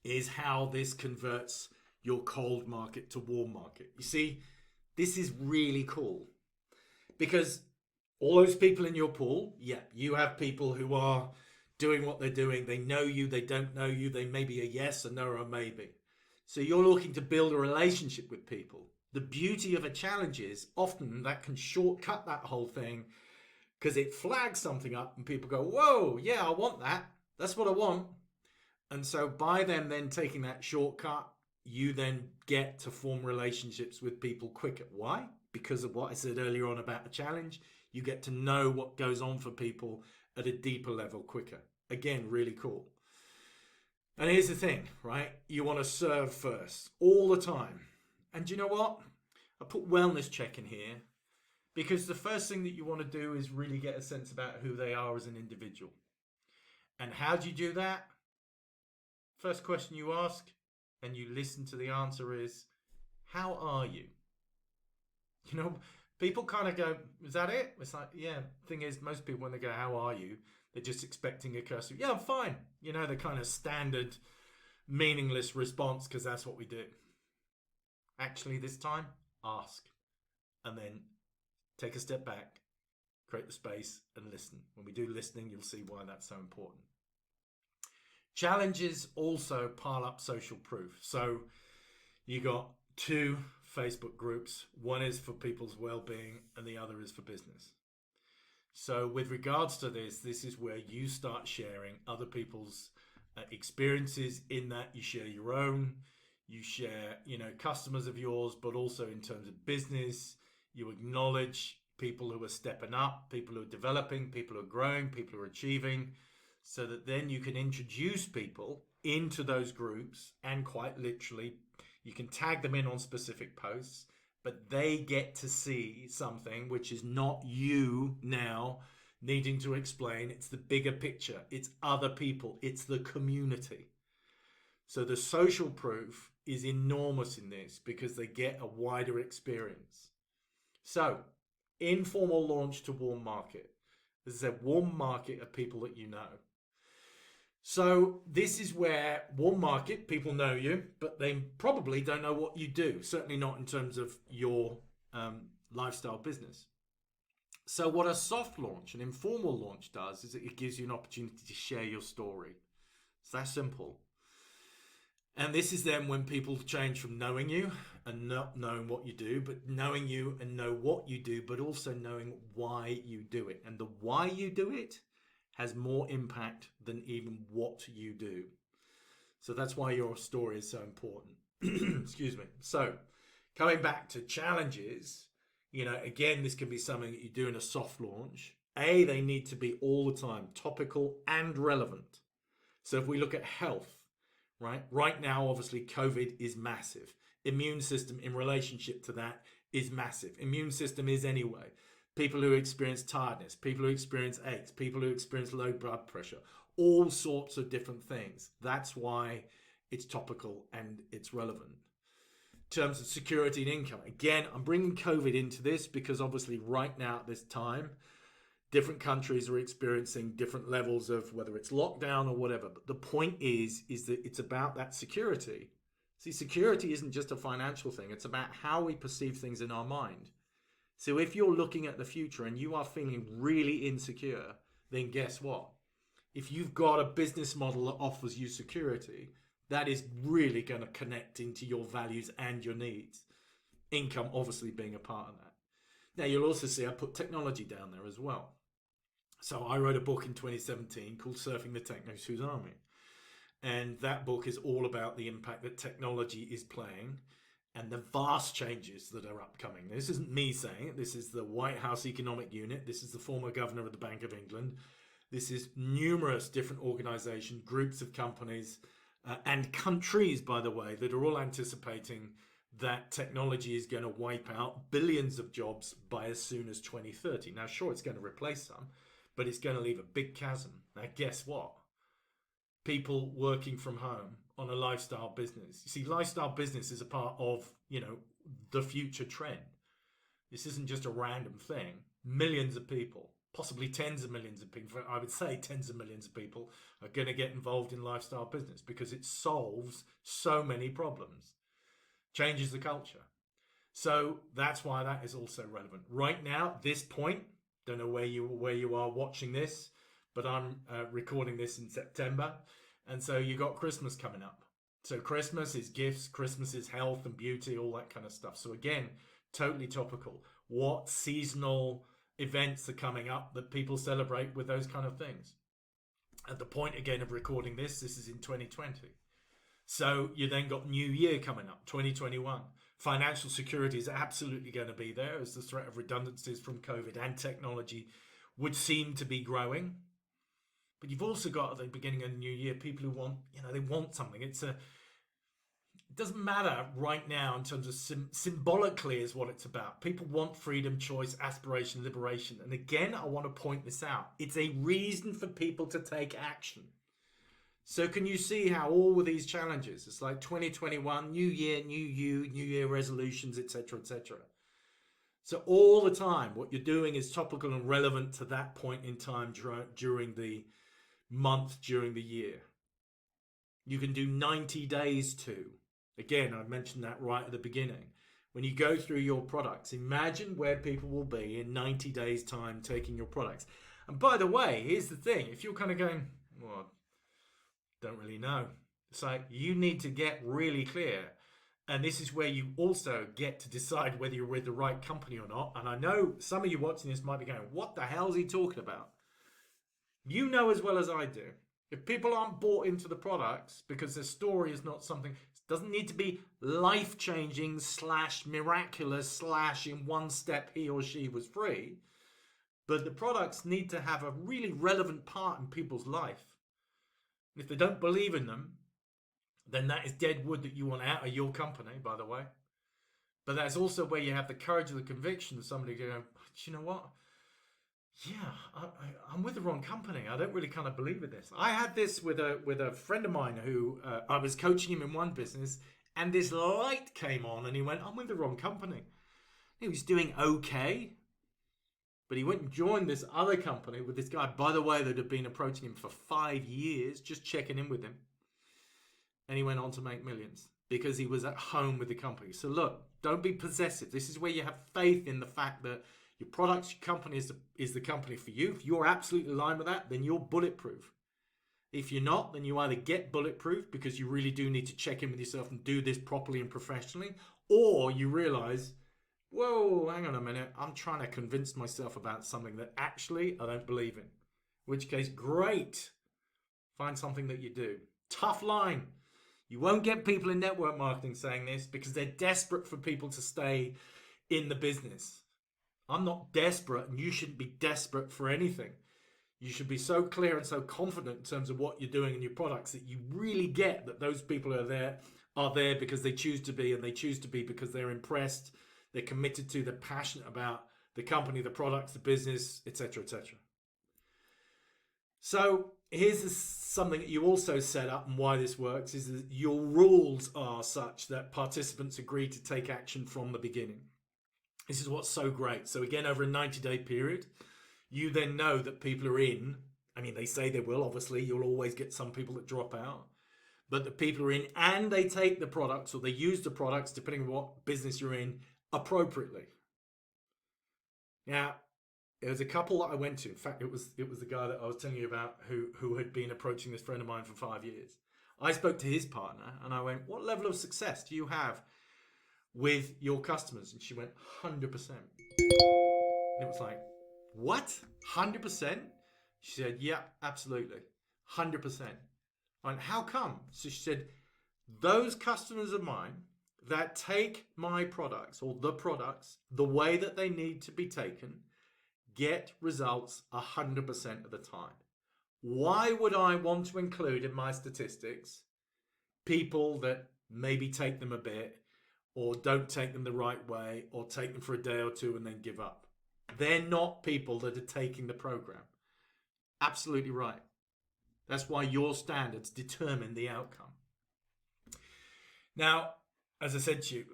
is how this converts your cold market to warm market. You see, this is really cool because all those people in your pool, yeah, you have people who are doing what they're doing. They know you, they don't know you. They may be a yes, a no, or a maybe. So you're looking to build a relationship with people. The beauty of a challenge is often that can shortcut that whole thing because it flags something up and people go, whoa, yeah, I want that. That's what I want. And so by them then taking that shortcut, you then get to form relationships with people quicker. Why? Because of what I said earlier on about the challenge. You get to know what goes on for people at a deeper level quicker. Again, really cool. And here's the thing, right? You want to serve first all the time. And you know what? I put wellness check in here because the first thing that you want to do is really get a sense about who they are as an individual. And how do you do that? First question you ask and you listen to the answer is, how are you? People kind of go, is that it? It's like, yeah, thing is, most people when they go, how are you? They're just expecting a cursory, yeah, I'm fine. The kind of standard meaningless response because that's what we do. Actually, this time, ask. And then take a step back, create the space and listen. When we do listening, you'll see why that's so important. Challenges also pile up social proof. So you got 2 Facebook groups. One is for people's well-being and the other is for business. So with regards to this is where you start sharing other people's experiences. In that you share your own, you share, customers of yours, but also in terms of business, you acknowledge people who are stepping up, people who are developing, people who are growing, people who are achieving, so that then you can introduce people into those groups and quite literally you can tag them in on specific posts, but they get to see something which is not you now needing to explain. It's the bigger picture. It's other people. It's the community. So the social proof is enormous in this because they get a wider experience. So informal launch to warm market. This is a warm market of people that you know. So this is where warm market, people know you, but they probably don't know what you do. Certainly not in terms of your lifestyle business. So what a soft launch, an informal launch does is it gives you an opportunity to share your story. It's that simple. And this is then when people change from knowing you and not knowing what you do, but knowing you and know what you do, but also knowing why you do it. And the why you do it has more impact than even what you do. So that's why your story is so important. Excuse me. So Coming back to challenges, again, this can be something that you do in a soft launch. They need to be all the time topical and relevant. So if we look at health, right now, obviously, COVID is massive. Immune system in relationship to that is massive. Immune system is anyway. People who experience tiredness, people who experience aches, people who experience low blood pressure, all sorts of different things. That's why it's topical and it's relevant. In terms of security and income, again, I'm bringing COVID into this because obviously right now at this time, different countries are experiencing different levels of whether it's lockdown or whatever. But the point is that it's about that security. See, security isn't just a financial thing. It's about how we perceive things in our mind. So if you're looking at the future and you are feeling really insecure, then guess what? If you've got a business model that offers you security, that is really going to connect into your values and your needs. Income obviously being a part of that. Now you'll also see I put technology down there as well. So I wrote a book in 2017 called Surfing the Techno Tsunami. And that book is all about the impact that technology is playing and the vast changes that are upcoming. This isn't me saying it. This is the White House Economic Unit. This is the former governor of the Bank of England. This is numerous different organizations, groups of companies, and countries, by the way, that are all anticipating that technology is going to wipe out billions of jobs by as soon as 2030. Now, sure, it's going to replace some, but it's going to leave a big chasm. Now, guess what? People working from home on a lifestyle business. You see, lifestyle business is a part of, the future trend. This isn't just a random thing. Millions of people, possibly tens of millions of people, I would say tens of millions of people are going to get involved in lifestyle business because it solves so many problems, changes the culture. So that's why that is also relevant. Right now, this point, don't know where you are watching this, but I'm recording this in September. And so you got Christmas coming up. So Christmas is gifts, Christmas is health and beauty, all that kind of stuff. So again, totally topical. What seasonal events are coming up that people celebrate with those kind of things? At the point, again, of recording this is in 2020. So you then got New Year coming up, 2021. Financial security is absolutely going to be there as the threat of redundancies from COVID and technology would seem to be growing. But you've also got at the beginning of the new year, people who want, they want something. It doesn't matter right now in terms of symbolically is what it's about. People want freedom, choice, aspiration, liberation. And again, I want to point this out. It's a reason for people to take action. So can you see how all of these challenges, it's like 2021, new year, new you, new year resolutions, etc., etc. So all the time, what you're doing is topical and relevant to that point in time during the month, during the year. You can do 90 days too. Again, I mentioned that right at the beginning. When you go through your products, imagine where people will be in 90 days time taking your products. And by the way, here's the thing. If you're kind of going, well, don't really know. It's like you need to get really clear. And this is where you also get to decide whether you're with the right company or not. And I know some of you watching this might be going, what the hell is he talking about? You know as well as I do. If people aren't bought into the products because their story is not something, it doesn't need to be life-changing / miraculous / in one step he or she was free. But the products need to have a really relevant part in people's life. And if they don't believe in them, then that is dead wood that you want out of your company, by the way. But that's also where you have the courage of the conviction of somebody going, you know what? Yeah, I'm with the wrong company. I don't really kind of believe in this. I had this with a friend of mine who I was coaching him in one business, and this light came on, and he went, I'm with the wrong company. He was doing okay, but he went and joined this other company with this guy, by the way, that had been approaching him for 5 years, just checking in with him. And he went on to make millions because he was at home with the company. So look, don't be possessive. This is where you have faith in the fact that your products, your company is the company for you. If you're absolutely aligned with that, then you're bulletproof. If you're not, then you either get bulletproof because you really do need to check in with yourself and do this properly and professionally, or you realize, whoa, hang on a minute, I'm trying to convince myself about something that actually I don't believe in. In which case, great. Find something that you do. Tough line. You won't get people in network marketing saying this because they're desperate for people to stay in the business. I'm not desperate, and you shouldn't be desperate for anything. You should be so clear and so confident in terms of what you're doing and your products that you really get that those people are there because they choose to be, and they choose to be because they're impressed, they're committed to, they're passionate about the company, the products, the business, etc., etc. So here's something that you also set up, and why this works is that your rules are such that participants agree to take action from the beginning. This is what's so great. So again, over a 90-day period, you then know that people are in. I mean, they say they will, obviously. You'll always get some people that drop out. But the people are in, and they take the products, or they use the products, depending on what business you're in, appropriately. Now, there was a couple that I went to. In fact, it was the guy that I was telling you about who had been approaching this friend of mine for 5 years. I spoke to his partner, and I went, what level of success do you have with your customers? And she went, 100%. And it was like, what? 100%? She said, yeah, absolutely. 100%. I went, how come? So she said, those customers of mine that take my products, or the products, the way that they need to be taken, get results 100% of the time. Why would I want to include in my statistics people that maybe take them a bit, or don't take them the right way, or take them for a day or two and then give up? They're not people that are taking the program. Absolutely right. That's why your standards determine the outcome. Now, as I said to you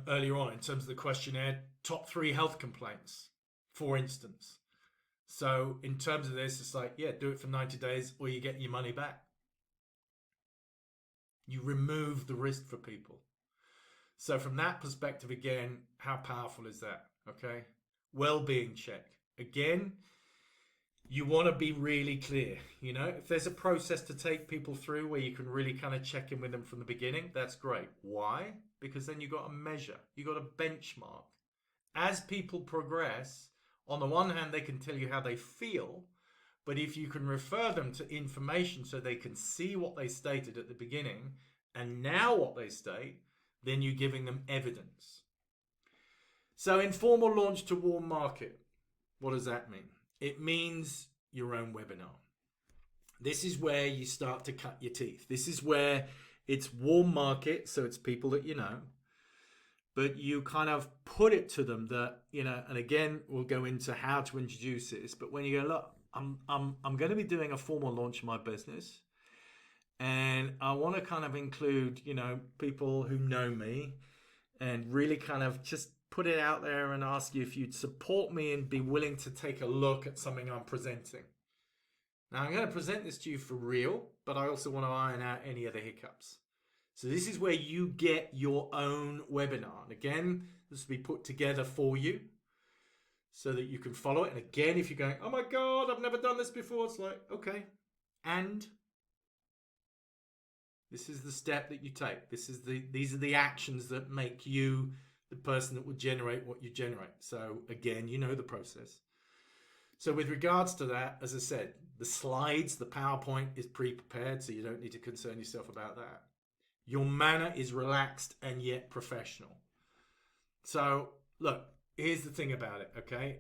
earlier on, in terms of the questionnaire, top 3 health complaints, for instance. So in terms of this, it's like, yeah, do it for 90 days or you get your money back. You remove the risk for people. So from that perspective, again, how powerful is that? Okay. Well-being check. Again, you want to be really clear. You know, if there's a process to take people through where you can really kind of check in with them from the beginning, that's great. Why? Because then you've got a measure. You've got a benchmark. As people progress, on the one hand, they can tell you how they feel, but if you can refer them to information so they can see what they stated at the beginning and now what they state, then you're giving them evidence. So informal launch to warm market. What does that mean? It means your own webinar. This is where you start to cut your teeth. This is where it's warm market, so it's people that you know, but you kind of put it to them that, you know, and again, we'll go into how to introduce this, but when you go, look, I'm going to be doing a formal launch of my business, and I want to kind of include, you know, people who know me, and really kind of just put it out there and ask you if you'd support me and be willing to take a look at something I'm presenting. Now, I'm going to present this to you for real, but I also want to iron out any other hiccups. So this is where you get your own webinar. And again, this will be put together for you so that you can follow it. And again, if you're going, oh my God, I've never done this before, it's like, okay. And this is the step that you take. These are the actions that make you the person that will generate what you generate. So again, you know the process. So with regards to that, as I said, the slides, the PowerPoint is pre-prepared, so you don't need to concern yourself about that. Your manner is relaxed and yet professional. So look, here's the thing about it, okay?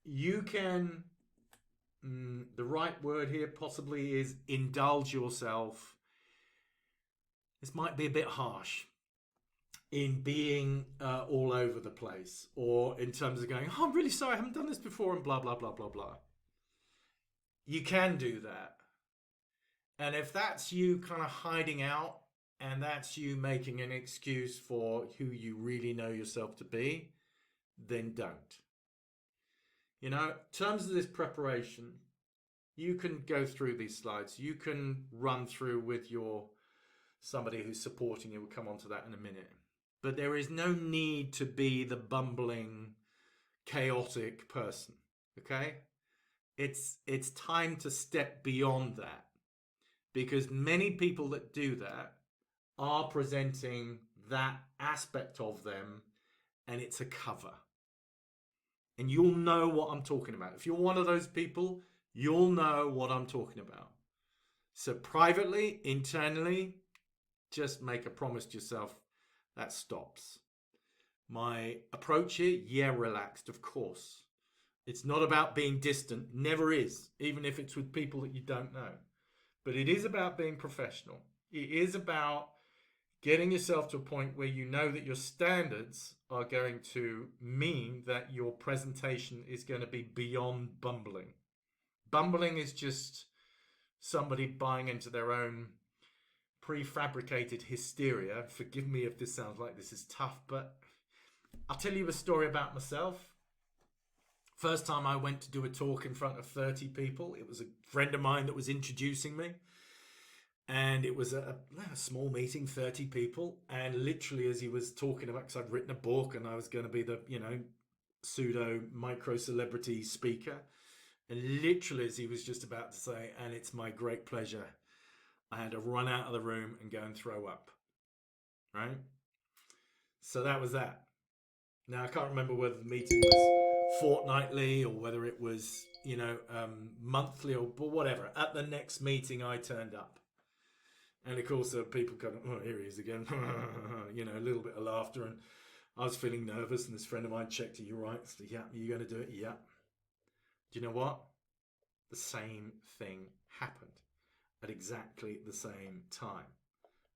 You can, the right word here possibly is indulge yourself. This might be a bit harsh in being all over the place, or in terms of going, oh, I'm really sorry, I haven't done this before, and blah, blah, blah, blah, blah. You can do that. And if that's you kind of hiding out, and that's you making an excuse for who you really know yourself to be, then don't. You know, in terms of this preparation, you can go through these slides. You can run through with somebody who's supporting you. We'll come on to that in a minute. But there is no need to be the bumbling, chaotic person, okay? It's time to step beyond that, because many people that do that are presenting that aspect of them, and it's a cover. And you'll know what I'm talking about. If you're one of those people, you'll know what I'm talking about. So privately, internally, just make a promise to yourself that stops. My approach here, yeah, relaxed, of course. It's not about being distant, never is, even if it's with people that you don't know. But it is about being professional. It is about getting yourself to a point where you know that your standards are going to mean that your presentation is going to be beyond bumbling. Bumbling is just somebody buying into their own prefabricated hysteria. Forgive me if this sounds like this is tough, but I'll tell you a story about myself. First time I went to do a talk in front of 30 people, it was a friend of mine that was introducing me. And it was a small meeting, 30 people. And literally as he was talking about, because I'd written a book and I was going to be the, pseudo micro celebrity speaker. And literally as he was just about to say, and it's my great pleasure, I had to run out of the room and go and throw up. Right? So that was that. Now, I can't remember whether the meeting was fortnightly or whether it was, monthly or whatever. At the next meeting, I turned up. And of course, people going, oh, here he is again. A little bit of laughter. And I was feeling nervous. And this friend of mine checked, are you right? I said, yeah, you going to do it? Yeah. Do you know what? The same thing happened at exactly the same time.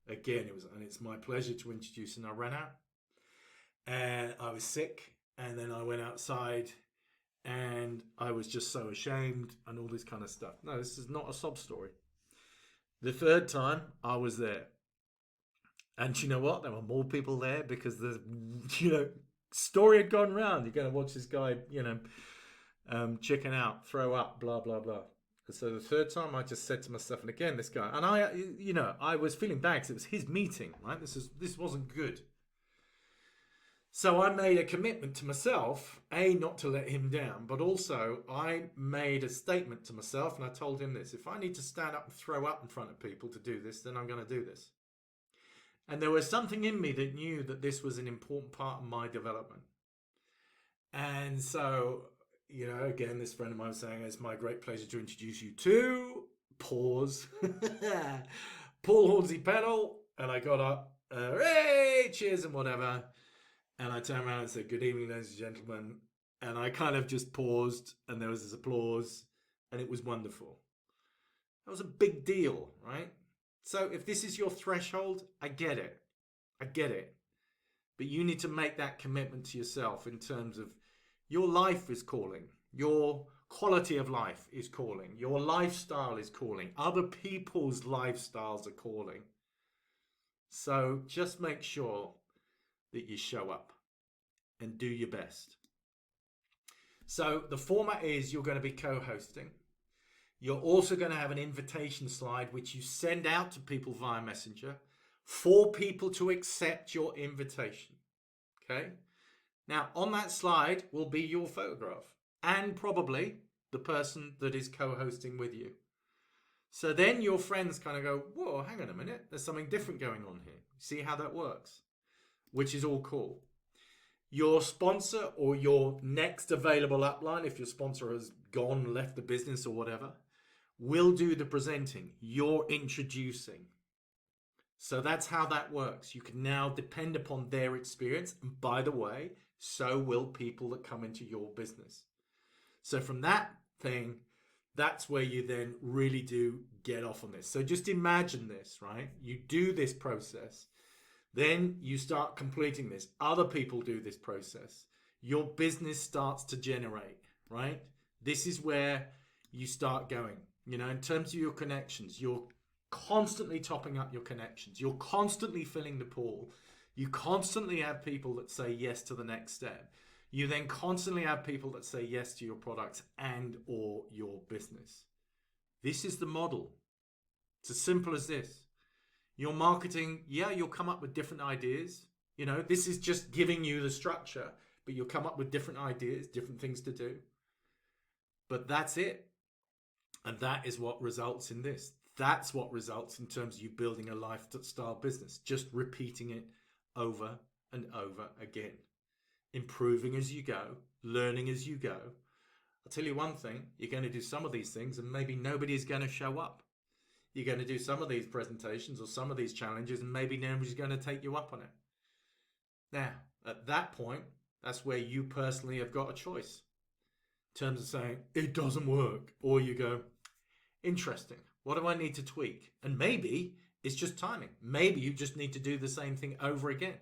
Again, and it's my pleasure to introduce, and I ran out. And I was sick, and then I went outside, and I was just so ashamed and all this kind of stuff. No, this is not a sob story. The third time, I was there. And you know what? There were more people there because the, story had gone round. You're going to watch this guy, chicken out, throw up, blah, blah, blah. And so the third time, I just said to myself, and again, this guy, and I was feeling bad because it was his meeting, right? This wasn't good. So I made a commitment to myself, not to let him down, but also I made a statement to myself, and I told him this: if I need to stand up and throw up in front of people to do this, then I'm going to do this. And there was something in me that knew that this was an important part of my development. And so, again, this friend of mine was saying, it's my great pleasure to introduce you to, pause, Paul Hornsey-PENNELL. And I got up, hey, cheers and whatever. And I turned around and said, good evening, ladies and gentlemen. And I kind of just paused, and there was this applause, and it was wonderful. That was a big deal, right? So if this is your threshold, I get it. But you need to make that commitment to yourself in terms of your life is calling. Your quality of life is calling. Your lifestyle is calling. Other people's lifestyles are calling. So just make sure that you show up and do your best. So the format is you're going to be co-hosting. You're also going to have an invitation slide which you send out to people via Messenger for people to accept your invitation. Okay? Now on that slide will be your photograph and probably the person that is co-hosting with you. So then your friends kind of go, whoa, hang on a minute, there's something different going on here. See how that works? Which is all cool. Your sponsor or your next available upline, if your sponsor has gone, left the business or whatever, will do the presenting. You're introducing. So that's how that works. You can now depend upon their experience. And by the way, so will people that come into your business. So from that thing, that's where you then really do get off on this. So just imagine this, right? You do this process. Then you start completing this. Other people do this process. Your business starts to generate, right? This is where you start going. In terms of your connections, you're constantly topping up your connections. You're constantly filling the pool. You constantly have people that say yes to the next step. You then constantly have people that say yes to your products and or your business. This is the model. It's as simple as this. Your marketing, you'll come up with different ideas. This is just giving you the structure, but you'll come up with different ideas, different things to do. But that's it. And that is what results in this. That's what results in terms of you building a lifestyle business. Just repeating it over and over again. Improving as you go, learning as you go. I'll tell you one thing, you're going to do some of these things and maybe nobody is going to show up. You're going to do some of these presentations or some of these challenges, and maybe nobody's going to take you up on it. Now, at that point, that's where you personally have got a choice in terms of saying, it doesn't work. Or you go, interesting. What do I need to tweak? And maybe it's just timing. Maybe you just need to do the same thing over again.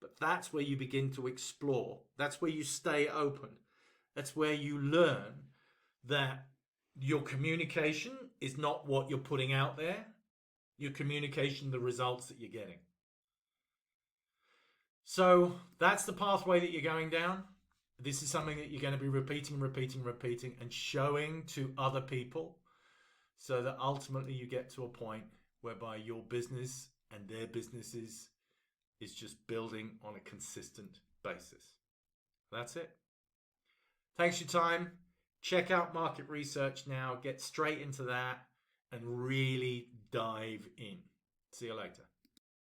But that's where you begin to explore. That's where you stay open. That's where you learn that your communication is not what you're putting out there. Your communication, the results that you're getting. So that's the pathway that you're going down. This is something that you're going to be repeating, and showing to other people, so that ultimately you get to a point whereby your business and their businesses is just building on a consistent basis. That's it. Thanks for your time. Check out market research now. Get straight into that and really dive in. See you later.